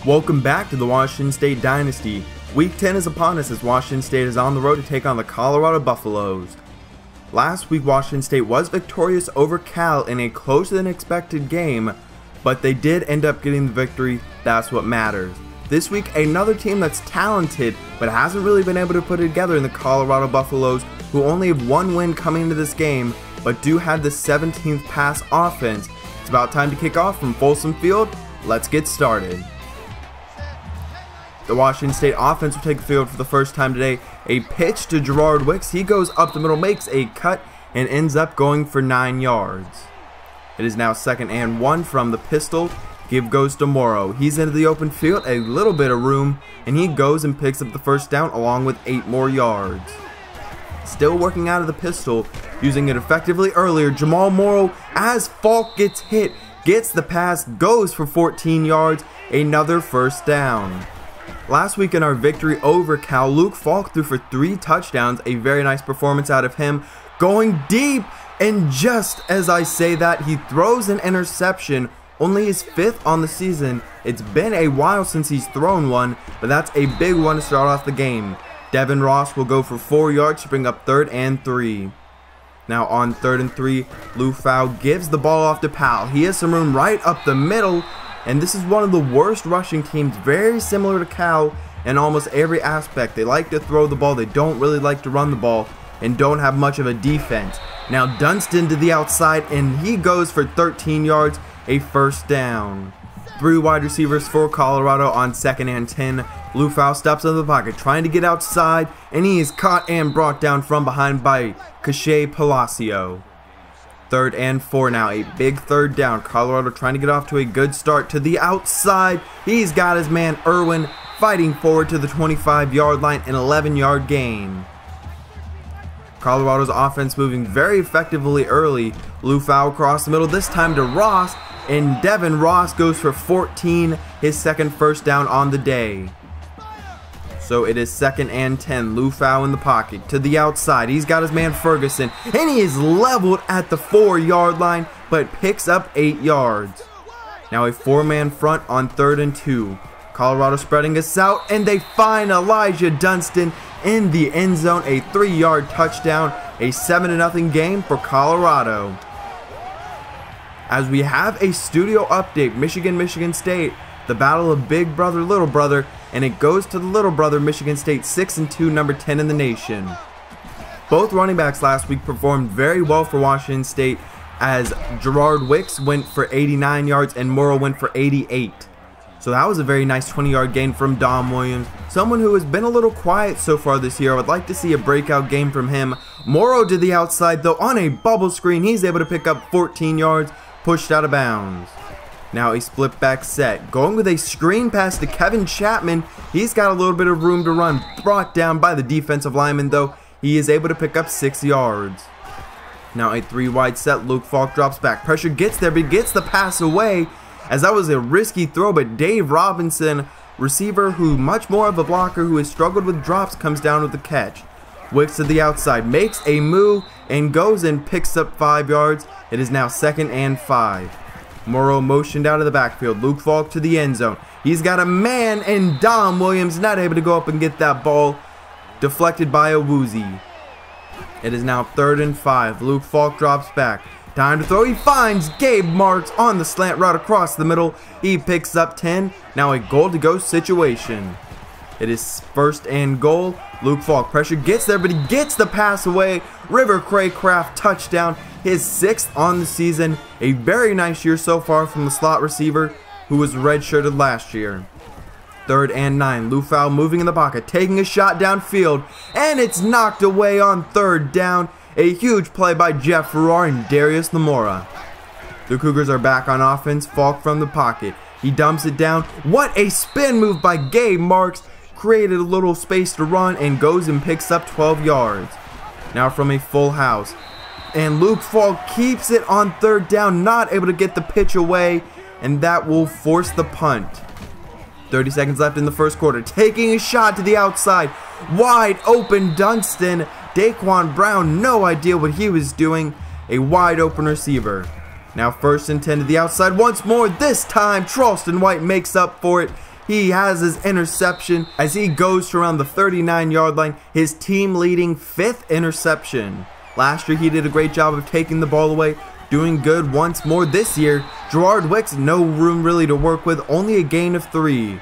Welcome back to the Washington State Dynasty. Week 10 is upon us as Washington State is on the road to take on the Colorado Buffaloes. Last week, Washington State was victorious over Cal in a closer than expected game, but they did end up getting the victory. That's what matters. This week, another team that's talented but hasn't really been able to put it together in the Colorado Buffaloes, who only have one win coming into this game, but do have the 17th pass offense. It's about time to kick off from Folsom Field. Let's get started. The Washington State offense will take the field for the first time today. A pitch to Gerard Wicks. He goes up the middle, makes a cut, and ends up going for 9 yards. It is now 2nd and 1 from the pistol. Give goes to Morrow. He's into the open field, a little bit of room, and he goes and picks up the first down along with 8 more yards. Still working out of the pistol, using it effectively earlier. Jamal Morrow, as Falk gets hit, gets the pass, goes for 14 yards, another first down. Last week in our victory over Cal, Luke Falk threw for 3 touchdowns, a very nice performance out of him, going deep, and just as I say that, he throws an interception, only his 5th on the season. It's been a while since he's thrown one, but that's a big one to start off the game. Devin Ross will go for 4 yards to bring up 3rd and 3. Now on 3rd and 3, Lou Fowl gives the ball off to Powell. He has some room right up the middle, and this is one of the worst rushing teams, very similar to Cal in almost every aspect. They like to throw the ball, they don't really like to run the ball, and don't have much of a defense. Now Dunston to the outside, and he goes for 13 yards, a first down. 3 wide receivers for Colorado on 2nd and 10. Lou Fowl steps into the pocket, trying to get outside, and he is caught and brought down from behind by Cache Palacio. 3rd and 4 now, a big 3rd down. Colorado trying to get off to a good start to the outside. He's got his man Irwin fighting forward to the 25-yard line, an 11-yard gain. Colorado's offense moving very effectively early. Lou Fowl across the middle, this time to Ross, and Devin Ross goes for 14, his 2nd first down on the day. So it is 2nd and 10. Lou Fowl in the pocket to the outside. He's got his man Ferguson, and he is leveled at the 4-yard line, but picks up 8 yards. Now a 4-man front on 3rd and 2. Colorado spreading us out, and they find Elijah Dunston in the end zone. A 3-yard touchdown, a 7-0 game for Colorado. As we have a studio update, Michigan State, the battle of big brother, little brother, and it goes to the little brother, Michigan State, 6-2, number 10 in the nation. Both running backs last week performed very well for Washington State, as Gerard Wicks went for 89 yards and Morrow went for 88. So that was a very nice 20-yard gain from Dom Williams, someone who has been a little quiet so far this year. I would like to see a breakout game from him. Morrow to the outside, though, on a bubble screen. He's able to pick up 14 yards, pushed out of bounds. Now a split back set, going with a screen pass to Kevin Chapman. He's got a little bit of room to run, brought down by the defensive lineman, though. He is able to pick up 6 yards. Now a 3 wide set, Luke Falk drops back. Pressure gets there, but gets the pass away, as that was a risky throw, but Dave Robinson, receiver who much more of a blocker who has struggled with drops, comes down with the catch. Wicks to the outside, makes a move, and goes and picks up 5 yards. It is now 2nd and 5. Morrow motioned out of the backfield. Luke Falk to the end zone. He's got a man, and Dom Williams not able to go up and get that ball. Deflected by a Woozy. It is now 3rd and 5. Luke Falk drops back. Time to throw. He finds Gabe Marks on the slant route across the middle. He picks up 10. Now a goal to go situation. It is 1st and goal. Luke Falk pressure gets there, but he gets the pass away. River Craycraft touchdown, his 6th on the season. A very nice year so far from the slot receiver who was redshirted last year. 3rd and 9. Lou Fowl moving in the pocket, taking a shot downfield, and it's knocked away on 3rd down. A huge play by Jeff Farrar and Darius Lamora. The Cougars are back on offense. Falk from the pocket. He dumps it down. What a spin move by Gabe Marks. Created a little space to run and goes and picks up 12 yards. Now from a full house. And Luke Falk keeps it on 3rd down, not able to get the pitch away, and that will force the punt. 30 seconds left in the first quarter. Taking a shot to the outside. Wide open Dunston. Daquan Brown, no idea what he was doing. A wide open receiver. Now 1st and 10 to the outside once more. This time Charleston White makes up for it. He has his interception as he goes to around the 39-yard line, his team leading 5th interception. Last year he did a great job of taking the ball away, doing good once more this year. Gerard Wicks, no room really to work with, only a gain of 3.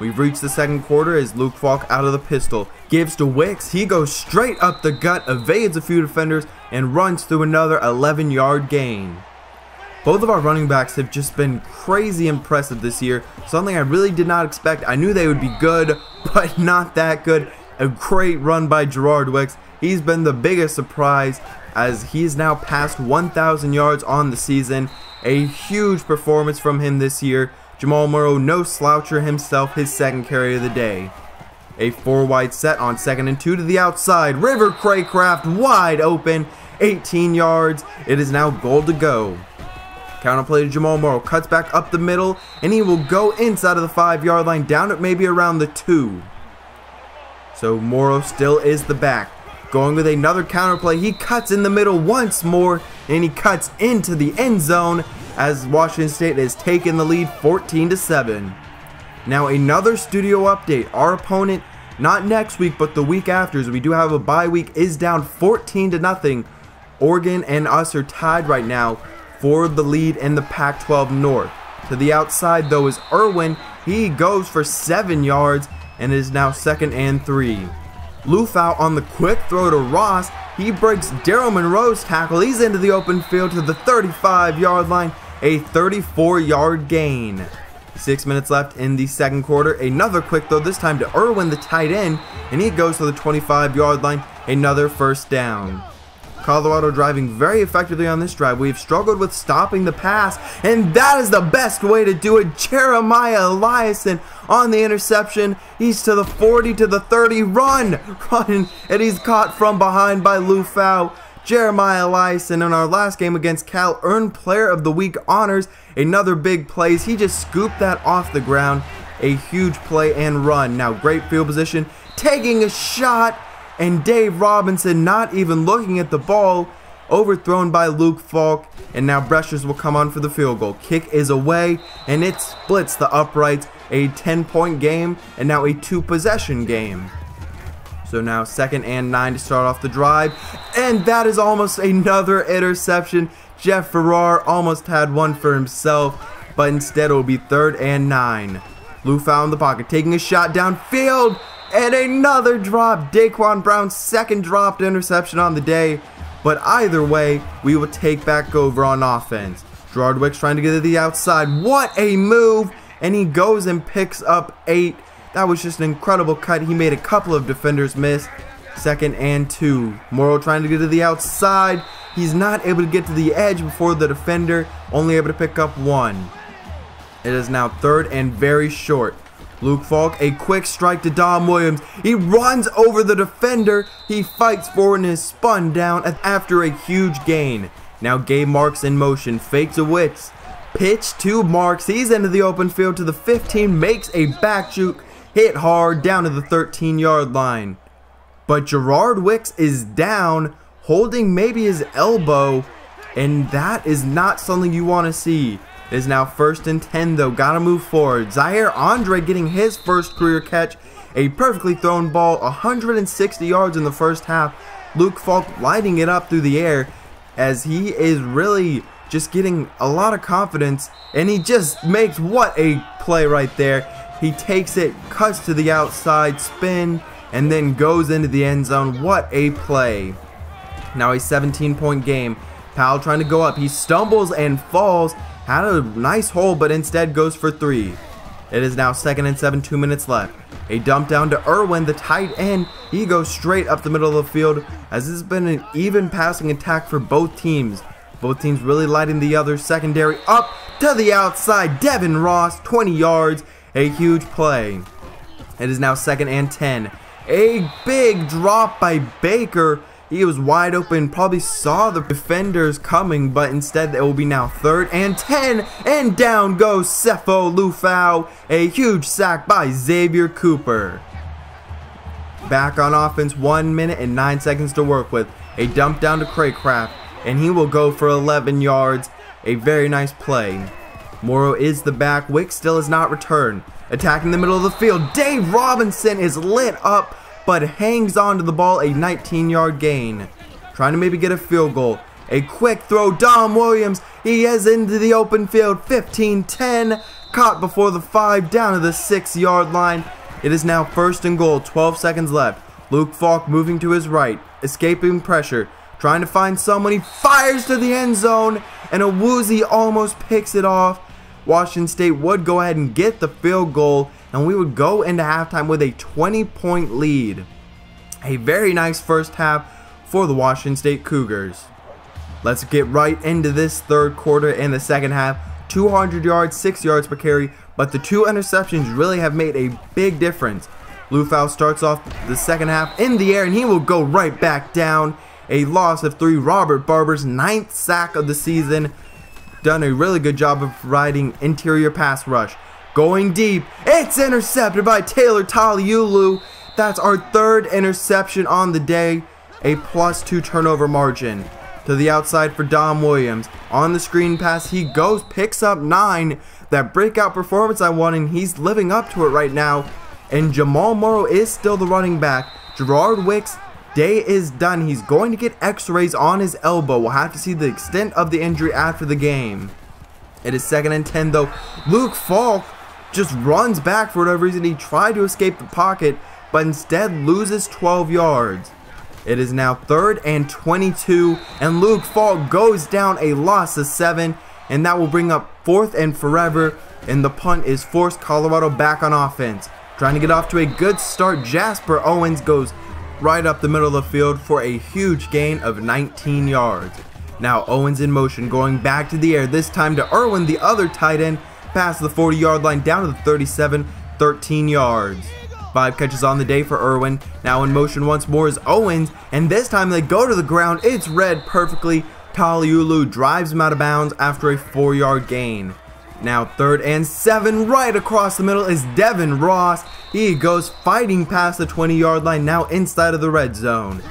We've reached the second quarter as Luke Falk out of the pistol, gives to Wicks, he goes straight up the gut, evades a few defenders, and runs through another 11-yard gain. Both of our running backs have just been crazy impressive this year, something I really did not expect. I knew they would be good, but not that good. A great run by Gerard Wicks. He's been the biggest surprise as he's now passed 1,000 yards on the season. A huge performance from him this year. Jamal Murrow, no sloucher himself, his second carry of the day. A 4-wide set on 2nd and 2 to the outside. River Craycraft wide open, 18 yards. It is now goal to go. Counterplay to Jamal Murrow, cuts back up the middle, and he will go inside of the 5-yard line, down at maybe around the 2. So Morrow still is the back. Going with another counterplay, he cuts in the middle once more, and he cuts into the end zone as Washington State has taken the lead 14-7. Now another studio update. Our opponent, not next week, but the week after, as we do have a bye week, is down 14-0. Oregon and us are tied right now for the lead in the Pac-12 North. To the outside though is Irwin. He goes for 7 yards and is now 2nd and 3. Lufau on the quick throw to Ross. He breaks Daryl Monroe's tackle. He's into the open field to the 35-yard line. A 34-yard gain. 6 minutes left in the second quarter. Another quick throw, this time to Irwin, the tight end, and he goes to the 25-yard line. Another first down. Colorado driving very effectively on this drive. We've struggled with stopping the pass, and that is the best way to do it. Jeremiah Eliason on the interception. He's to the 40, to the 30. Run! And he's caught from behind by Lufau. Jeremiah Eliason in our last game against Cal earned Player of the Week honors. Another big play. He just scooped that off the ground. A huge play and run. Now great field position. Taking a shot. And Dave Robinson not even looking at the ball, overthrown by Luke Falk, and now Breschers will come on for the field goal. Kick is away, and it splits the uprights. A 10-point game, and now a 2-possession game. So now 2nd and 9 to start off the drive, and that is almost another interception. Jeff Farrar almost had one for himself, but instead it will be 3rd and 9. Lufau in the pocket, taking a shot downfield. And another drop. Daquan Brown's 2nd dropped interception on the day. But either way, we will take back over on offense. Gerard Wicks trying to get to the outside. What a move. And he goes and picks up 8. That was just an incredible cut. He made a couple of defenders miss. 2nd and 2. Morrow trying to get to the outside. He's not able to get to the edge before the defender. Only able to pick up 1. It is now 3rd and very short. Luke Falk, a quick strike to Dom Williams. He runs over the defender. He fights forward and is spun down after a huge gain. Now Gabe Marks in motion, fakes a Wicks. Pitch to Marks. He's into the open field to the 15, makes a back juke, hit hard down to the 13-yard line. But Gerard Wicks is down, holding maybe his elbow, and that is not something you want to see. It is now 1st and 10 though, gotta move forward. Zaire Andre getting his first career catch. A perfectly thrown ball, 160 yards in the first half. Luke Falk lighting it up through the air as he is really just getting a lot of confidence, and he just makes what a play right there. He takes it, cuts to the outside, spin, and then goes into the end zone. What a play. Now a 17-point game. Powell trying to go up. He stumbles and falls. Had a nice hole, but instead goes for 3. It is now 2nd and 7, 2 minutes left. A dump down to Irwin, the tight end. He goes straight up the middle of the field, as this has been an even passing attack for both teams. Both teams really lighting the other secondary up to the outside. Devin Ross, 20 yards. A huge play. It is now 2nd and 10. A big drop by Baker. He was wide open, probably saw the defenders coming, but instead it will be now 3rd and 10, and down goes Sefo Lufau. A huge sack by Xavier Cooper. Back on offense, 1 minute and 9 seconds to work with. A dump down to Craycraft, and he will go for 11 yards. A very nice play. Morrow is the back. Wicks still has not returned. Attacking the middle of the field, Dave Robinson is lit up, but hangs on to the ball, a 19-yard gain. Trying to maybe get a field goal. A quick throw, Dom Williams, he is into the open field, 15-10, caught before the 5, down to the 6-yard line. It is now 1st and goal, 12 seconds left. Luke Falk moving to his right, escaping pressure, trying to find someone, he fires to the end zone, and Awuzie almost picks it off. Washington State would go ahead and get the field goal, and we would go into halftime with a 20-point lead. A very nice first half for the Washington State Cougars. Let's get right into this third quarter and the second half. 200 yards, 6 yards per carry, but the 2 interceptions really have made a big difference. Lufau starts off the second half in the air, and he will go right back down. A loss of 3, Robert Barber's 9th sack of the season. Done a really good job of providing interior pass rush. Going deep, it's intercepted by Taylor Taliulu. That's our 3rd interception on the day. A +2 turnover margin. To the outside for Dom Williams. On the screen pass, he goes, picks up 9. That breakout performance I wanted, and he's living up to it right now. And Jamal Morrow is still the running back. Gerard Wicks' day is done. He's going to get x-rays on his elbow. We'll have to see the extent of the injury after the game. It is 2nd and 10 though. Luke Falk just runs back for whatever reason. He tried to escape the pocket, but instead loses 12 yards. It is now 3rd and 22, and Luke Falk goes down, a loss of 7, and that will bring up 4th and forever, and the punt is forced. Colorado back on offense. Trying to get off to a good start, Jasper Owens goes right up the middle of the field for a huge gain of 19 yards. Now Owens in motion, going back to the air, this time to Irwin, the other tight end, past the 40-yard line, down to the 37, 13 yards. 5 catches on the day for Irwin. Now in motion once more is Owens, and this time they go to the ground. It's read perfectly. Taliulu drives him out of bounds after a 4-yard gain. Now 3rd and 7, right across the middle is Devin Ross. He goes fighting past the 20-yard line, now inside of the red zone.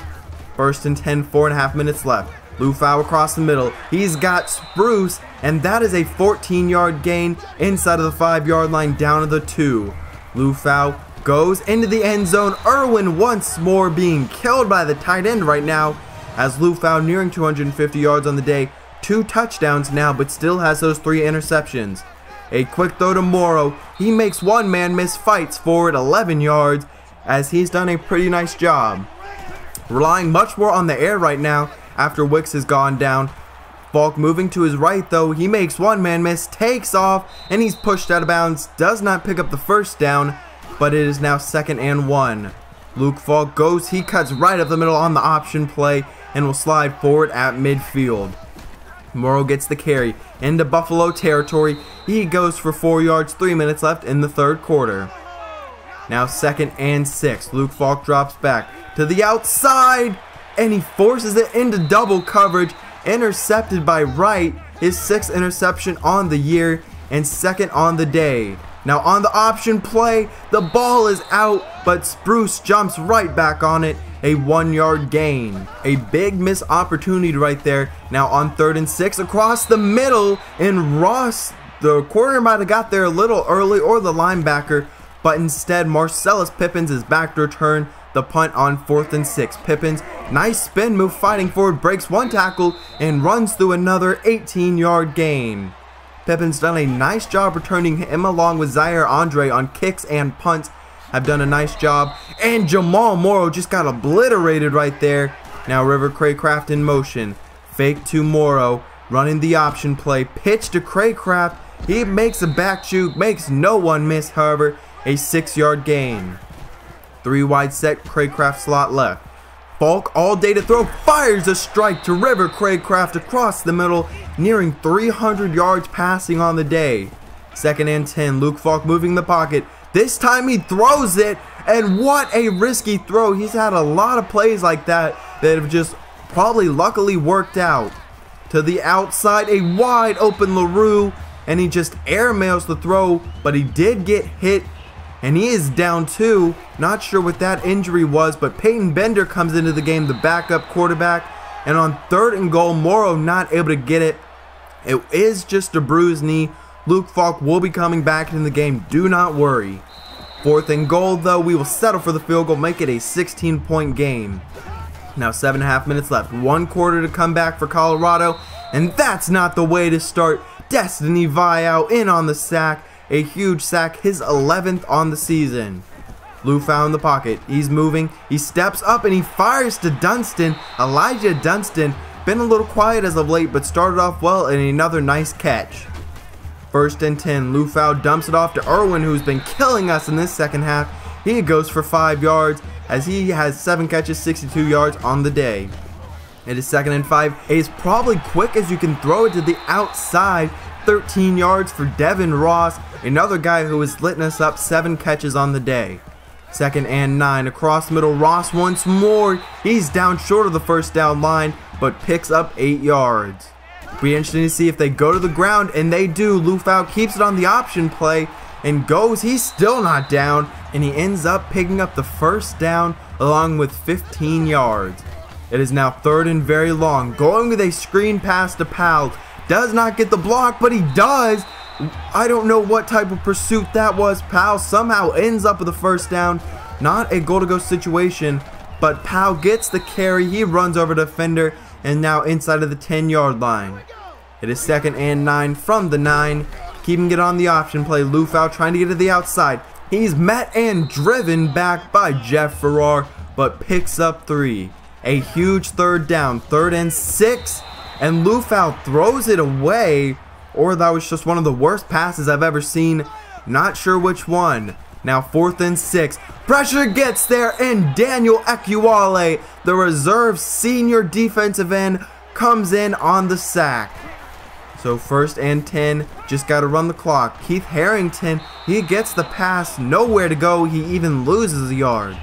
1st and 10, 4.5 minutes left. Lufau across the middle. He's got Spruce, and that is a 14-yard gain inside of the 5-yard line, down to the 2. Lufau goes into the end zone. Irwin once more being killed by the tight end right now, as Lufau nearing 250 yards on the day. 2 touchdowns now, but still has those 3 interceptions. A quick throw to Morrow. He makes one man miss, fights forward 11 yards, as he's done a pretty nice job. Relying much more on the air right now after Wicks has gone down. Falk moving to his right though. He makes one man miss, takes off, and he's pushed out of bounds. Does not pick up the first down, but it is now 2nd and 1. Luke Falk goes, he cuts right up the middle on the option play and will slide forward at midfield. Morrow gets the carry into Buffalo territory. He goes for 4 yards, 3 minutes left in the 3rd quarter. Now 2nd and 6. Luke Falk drops back to the outside, and he forces it into double coverage. Intercepted by Wright, his 6th interception on the year and 2nd on the day. Now on the option play, the ball is out, but Spruce jumps right back on it. A 1-yard gain. A big missed opportunity right there. Now on 3rd and 6, across the middle, and Ross, the corner, might have got there a little early, or the linebacker, but instead Marcellus Pippins is back to return the punt on 4th and 6. Pippins, nice spin move, fighting forward, breaks one tackle and runs through another 18-yard gain. Pippins done a nice job returning him, along with Zaire Andre on kicks and punts. Have done a nice job, and Jamal Morrow just got obliterated right there. Now River Craycraft in motion, fake to Morrow, running the option play, pitch to Craycraft. He makes a back juke, makes no one miss, however, a 6-yard gain. 3 wide set, Craycraft slot left. Falk all day to throw, fires a strike to River Craycraft across the middle, nearing 300 yards passing on the day. 2nd and 10, Luke Falk moving the pocket. This time he throws it, and what a risky throw. He's had a lot of plays like that have just probably luckily worked out. To the outside, a wide open LaRue, and he just airmails the throw, but he did get hit, and he is down 2. Not sure what that injury was, but Peyton Bender comes into the game, the backup quarterback, and on 3rd and goal, Morrow not able to get it. It is just a bruised knee. Luke Falk will be coming back in the game, do not worry. 4th and goal though, we will settle for the field goal, make it a 16-point game. Now 7.5 minutes left, 1 quarter to come back for Colorado, and that's not the way to start. Destiny Viao in on the sack, a huge sack, his 11th on the season. Lufau in the pocket, he's moving, he steps up and he fires to Dunston. Elijah Dunston, been a little quiet as of late, but started off well and another nice catch. 1st and 10, Lufau dumps it off to Irwin, who's been killing us in this second half. He goes for 5 yards as he has 7 catches, 62 yards on the day. It is 2nd and 5. It is probably quick as you can throw it to the outside. 13 yards for Devin Ross, another guy who is litting us up, 7 catches on the day. 2nd and 9, across the middle, Ross once more. He's down short of the first down line, but picks up 8 yards. Be interesting to see if they go to the ground, and they do. Lufau keeps it on the option play and goes. He's still not down, and he ends up picking up the first down along with 15 yards. It is now 3rd and very long, going with a screen pass to Powell. Does not get the block, but he does. I don't know what type of pursuit that was. Powell somehow ends up with a first down. Not a goal-to-go situation, but Powell gets the carry. He runs over the defender and now inside of the 10-yard line. It is 2nd and 9 from the 9. Keeping it on the option play. Lufau trying to get to the outside. He's met and driven back by Jeff Farrar, but picks up 3. A huge 3rd down, 3rd and 6, and Lufau throws it away, or that was just one of the worst passes I've ever seen. Not sure which one. Now 4th and 6. Pressure gets there, and Daniel Ekuale, the reserve senior defensive end, comes in on the sack. So 1st and 10, just got to run the clock. Keith Harrington, he gets the pass, nowhere to go. He even loses a yard.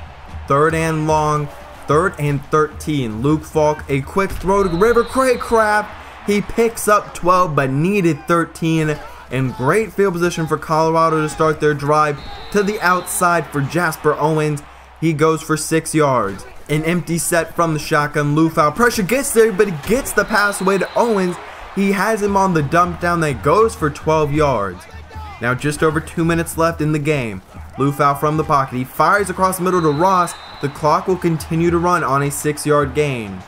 3rd and long, 3rd and 13. Luke Falk, a quick throw to River Craycraft. He picks up 12 but needed 13. And great field position for Colorado to start their drive. To the outside for Jasper Owens. He goes for 6 yards. An empty set from the shotgun. Lufau, pressure gets there, but he gets the pass away to Owens. He has him on the dump down that goes for 12 yards. Now just over 2 minutes left in the game. Lufau from the pocket. He fires across the middle to Ross. The clock will continue to run on a 6-yard gain.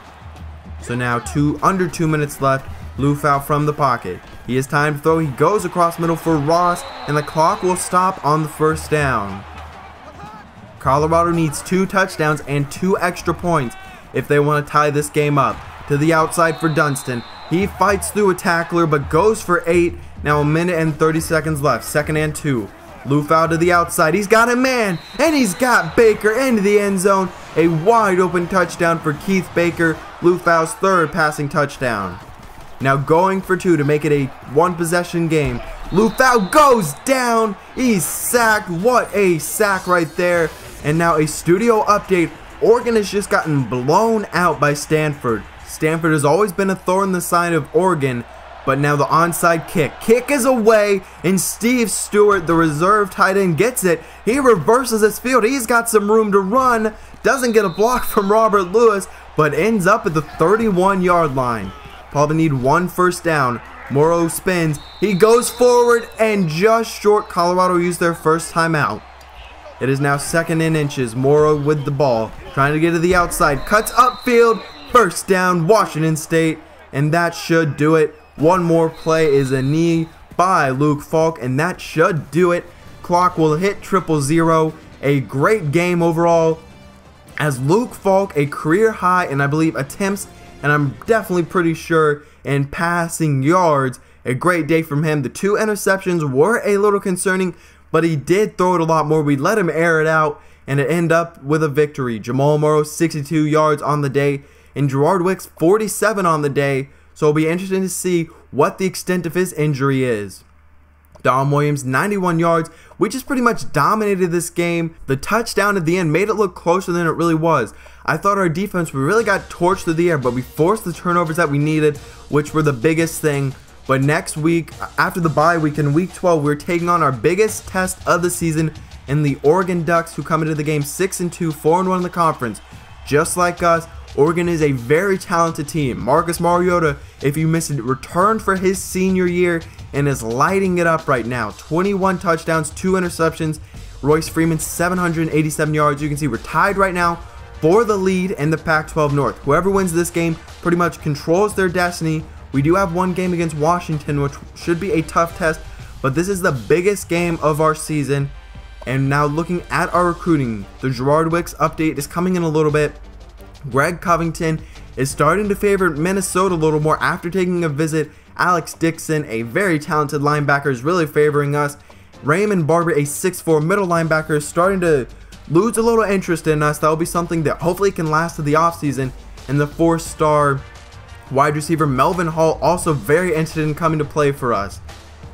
So now under 2 minutes left. Lufau from the pocket. He has time to throw. He goes across middle for Ross, and the clock will stop on the 1st down. Colorado needs 2 touchdowns and 2 extra points if they want to tie this game up. To the outside for Dunston. He fights through a tackler but goes for 8. Now 1 minute and 30 seconds left. 2nd and 2. Lufau to the outside. He's got a man, and he's got Baker into the end zone. A wide open touchdown for Keith Baker. Lufau's 3rd passing touchdown. Now going for 2 to make it a 1-possession game. Lufau goes down. He's sacked. What a sack right there. And now a studio update. Oregon has just gotten blown out by Stanford. Stanford has always been a thorn in the side of Oregon. But now the onside kick. Kick is away, and Steve Stewart, the reserve tight end, gets it. He reverses his field. He's got some room to run. Doesn't get a block from Robert Lewis, but ends up at the 31-yard line. Probably need 1 first down. Morrow spins. He goes forward, and just short. Colorado used their first timeout. It is now 2nd and inches. Morrow with the ball. Trying to get to the outside. Cuts upfield. First down, Washington State. And that should do it. One more play is a knee by Luke Falk, and that should do it. Clock will hit 000. A great game overall, as Luke Falk, a career high and I believe attempts, and I'm definitely pretty sure in passing yards. A great day from him. The 2 interceptions were a little concerning, but he did throw it a lot more. We let him air it out, and it ended up with a victory. Jamal Morrow 62 yards on the day, and Gerard Wicks 47 on the day. So it'll be interesting to see what the extent of his injury is. Dom Williams, 91 yards. We just pretty much dominated this game. The touchdown at the end made it look closer than it really was. I thought our defense, we really got torched through the air, but we forced the turnovers that we needed, which were the biggest thing. But next week, after the bye week in week 12, we're taking on our biggest test of the season in the Oregon Ducks, who come into the game 6-2, 4-1 in the conference. Just like us, Oregon is a very talented team. Marcus Mariota, if you missed it, returned for his senior year. and is lighting it up right now. 21 touchdowns, 2 interceptions. Royce Freeman, 787 yards. You can see we're tied right now for the lead in the Pac-12 North. Whoever wins this game pretty much controls their destiny. We do have one game against Washington, which should be a tough test, but this is the biggest game of our season. And now looking at our recruiting, the Gerard Wicks update is coming in a little bit. Greg Covington is starting to favor Minnesota a little more after taking a visit. Alex Dixon, a very talented linebacker, is really favoring us. Raymond Barber, a 6'4" middle linebacker, is starting to lose a little interest in us. That will be something that hopefully can last to the offseason. And the 4-star wide receiver Melvin Hall, also very interested in coming to play for us.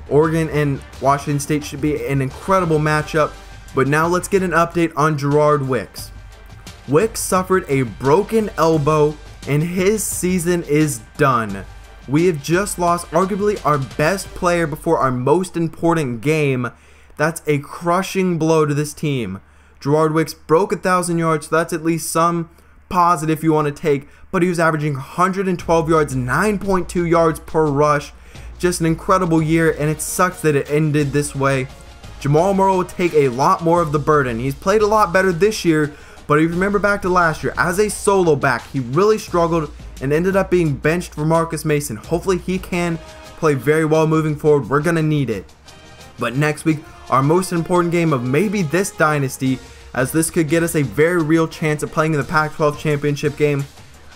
Oregon and Washington State should be an incredible matchup. But now let's get an update on Gerard Wicks. Wicks suffered a broken elbow and his season is done. We have just lost arguably our best player before our most important game. That's a crushing blow to this team. Gerard Wicks broke 1,000 yards, so that's at least some positive you want to take. But he was averaging 112 yards, 9.2 yards per rush. Just an incredible year, and it sucks that it ended this way. Jamal Murrow will take a lot more of the burden. He's played a lot better this year, but if you remember back to last year, as a solo back, he really struggled and ended up being benched for Marcus Mason. Hopefully he can play very well moving forward. We're going to need it. But next week, our most important game of maybe this dynasty, as this could get us a very real chance at playing in the Pac-12 championship game.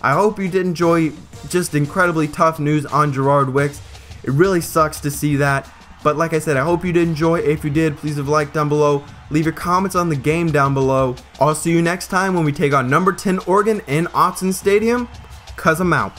I hope you did enjoy just incredibly tough news on Gerard Wicks. It really sucks to see that. But like I said, I hope you did enjoy. If you did, please leave a like down below. Leave your comments on the game down below. I'll see you next time when we take on number 10 Oregon in Autzen Stadium. 'Cause I'm out.